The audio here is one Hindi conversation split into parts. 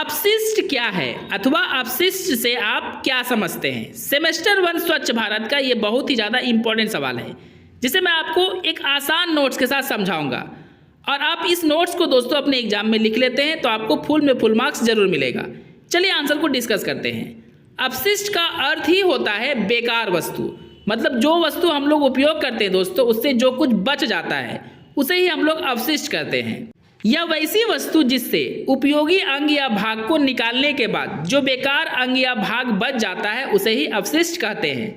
अपशिष्ट क्या है अथवा अपशिष्ट से आप क्या समझते हैं। सेमेस्टर 1 स्वच्छ भारत का ये बहुत ही ज़्यादा इंपॉर्टेंट सवाल है जिसे मैं आपको एक आसान नोट्स के साथ समझाऊंगा और आप इस नोट्स को दोस्तों अपने एग्जाम में लिख लेते हैं तो आपको फुल में फुल मार्क्स जरूर मिलेगा। चलिए आंसर को डिस्कस करते हैं। अपशिष्ट का अर्थ ही होता है बेकार वस्तु, मतलब जो वस्तु हम लोग उपयोग करते हैं दोस्तों उससे जो कुछ बच जाता है उसे ही हम लोग अपशिष्ट करते हैं। या वैसी वस्तु जिससे उपयोगी अंग या भाग को निकालने के बाद जो बेकार अंग या भाग बच जाता है उसे ही अपशिष्ट कहते हैं।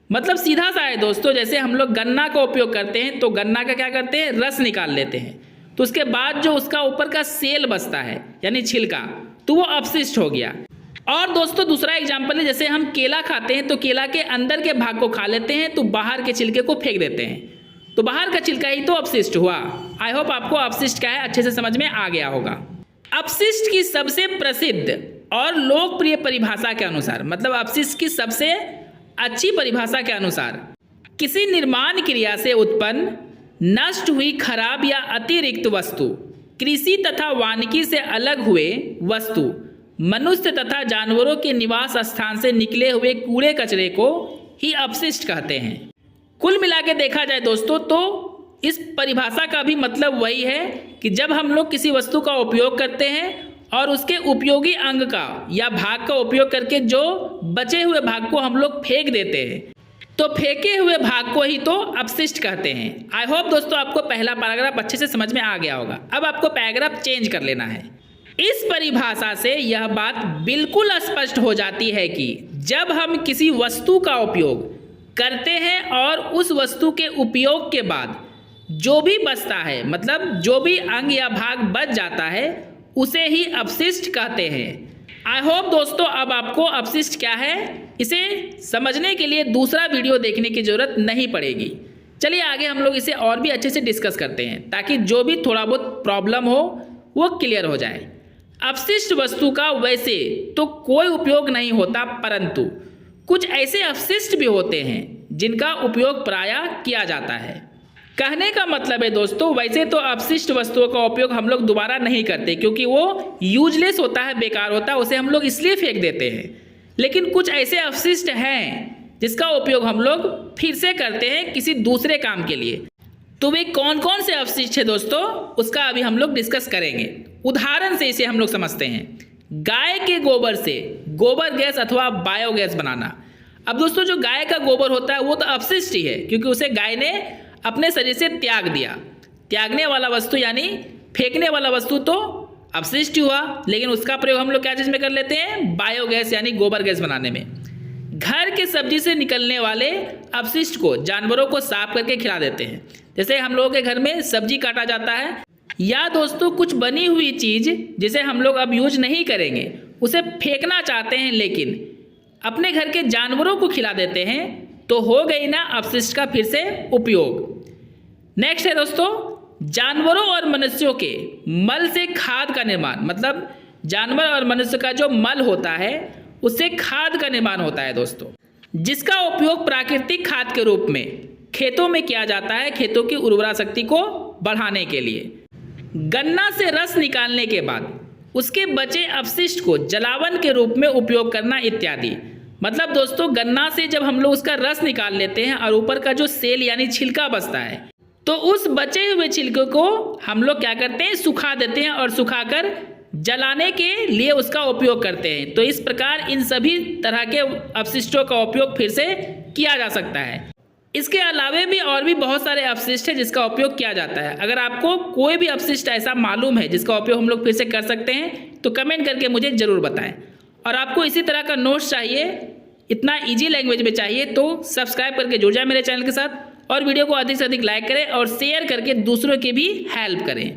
मतलब सीधा सा है दोस्तों, जैसे हम लोग गन्ना का उपयोग करते हैं तो गन्ना का क्या करते हैं, रस निकाल लेते हैं, तो उसके बाद जो उसका ऊपर का सेल बचता है यानी छिलका, तो वो अपशिष्ट हो गया। और दोस्तों दूसरा एग्जाम्पल है, जैसे हम केला खाते हैं तो केला के अंदर के भाग को खा लेते हैं तो बाहर के छिलके को फेंक देते हैं, तो बाहर का छिलका ही तो अपशिष्ट हुआ। आई होप आपको अपशिष्ट क्या है अच्छे से समझ में आ गया होगा। अपशिष्ट की सबसे प्रसिद्ध और लोकप्रिय परिभाषा के अनुसार, मतलब अपशिष्ट की सबसे अच्छी परिभाषा के अनुसार, किसी निर्माण क्रिया से उत्पन्न नष्ट हुई खराब या अतिरिक्त वस्तु, कृषि तथा वानिकी से अलग हुए वस्तु, मनुष्य तथा जानवरों के निवास स्थान से निकले हुए कूड़े कचरे को ही अपशिष्ट कहते हैं। कुल मिला के देखा जाए दोस्तों तो इस परिभाषा का भी मतलब वही है कि जब हम लोग किसी वस्तु का उपयोग करते हैं और उसके उपयोगी अंग का या भाग का उपयोग करके जो बचे हुए भाग को हम लोग फेंक देते हैं तो फेंके हुए भाग को ही तो अपशिष्ट कहते हैं। आई होप दोस्तों आपको पहला पैराग्राफ अच्छे से समझ में आ गया होगा। अब आपको पैराग्राफ चेंज कर लेना है। इस परिभाषा से यह बात बिल्कुल स्पष्ट हो जाती है कि जब हम किसी वस्तु का उपयोग करते हैं और उस वस्तु के उपयोग के बाद जो भी बचता है, मतलब जो भी अंग या भाग बच जाता है उसे ही अपशिष्ट कहते हैं। आई होप दोस्तों अब आपको अपशिष्ट क्या है इसे समझने के लिए दूसरा वीडियो देखने की जरूरत नहीं पड़ेगी। चलिए आगे हम लोग इसे और भी अच्छे से डिस्कस करते हैं ताकि जो भी थोड़ा बहुत प्रॉब्लम हो वो क्लियर हो जाए। अपशिष्ट वस्तु का वैसे तो कोई उपयोग नहीं होता, परंतु कुछ ऐसे अपशिष्ट भी होते हैं जिनका उपयोग प्रायः किया जाता है। कहने का मतलब है दोस्तों, वैसे तो अपशिष्ट वस्तुओं का उपयोग हम लोग दोबारा नहीं करते क्योंकि वो यूजलेस होता है, बेकार होता है, उसे हम लोग इसलिए फेंक देते हैं। लेकिन कुछ ऐसे अपशिष्ट हैं जिसका उपयोग हम लोग फिर से करते हैं किसी दूसरे काम के लिए। तो वे कौन कौन से अपशिष्ट है दोस्तों उसका अभी हम लोग डिस्कस करेंगे। उदाहरण से इसे हम लोग समझते हैं। गाय के गोबर से गोबर गैस अथवा बायोगैस बनाना। अब दोस्तों जो गाय का गोबर होता है वो तो अपशिष्ट ही है क्योंकि उसे गाय ने अपने शरीर से त्याग दिया। त्यागने वाला वस्तु यानी फेंकने वाला वस्तु तो अपशिष्ट हुआ, लेकिन उसका प्रयोग हम लोग क्या चीज़ में कर लेते हैं, बायोगैस यानी गोबर गैस बनाने में। घर के सब्जी से निकलने वाले अपशिष्ट को जानवरों को साफ करके खिला देते हैं। जैसे हम लोगों के घर में सब्जी काटा जाता है या दोस्तों कुछ बनी हुई चीज़ जिसे हम लोग अब यूज नहीं करेंगे उसे फेंकना चाहते हैं लेकिन अपने घर के जानवरों को खिला देते हैं तो हो गई ना अपशिष्ट का फिर से उपयोग। नेक्स्ट है दोस्तों जानवरों और मनुष्यों के मल से खाद का निर्माण, मतलब जानवर और मनुष्य का जो मल होता है उससे खाद का निर्माण होता है दोस्तों, जिसका उपयोग प्राकृतिक खाद के रूप में खेतों में किया जाता है खेतों की उर्वरा शक्ति को बढ़ाने के लिए। गन्ना से रस निकालने के बाद उसके बचे अपशिष्ट को जलावन के रूप में उपयोग करना इत्यादि। मतलब दोस्तों गन्ना से जब हम लोग उसका रस निकाल लेते हैं और ऊपर का जो सेल यानी छिलका बचता है तो उस बचे हुए छिलके को हम लोग क्या करते हैं, सुखा देते हैं और सुखाकर जलाने के लिए उसका उपयोग करते हैं। तो इस प्रकार इन सभी तरह के अपशिष्टों का उपयोग फिर से किया जा सकता है। इसके अलावा भी और भी बहुत सारे अपशिष्ट है जिसका उपयोग किया जाता है। अगर आपको कोई भी अपशिष्ट ऐसा मालूम है जिसका उपयोग हम लोग फिर से कर सकते हैं तो कमेंट करके मुझे ज़रूर बताएं। और आपको इसी तरह का नोट्स चाहिए, इतना इजी लैंग्वेज में चाहिए तो सब्सक्राइब करके जुड़ जाए मेरे चैनल के साथ और वीडियो को अधिक से अधिक लाइक करें और शेयर करके दूसरों की भी हेल्प करें।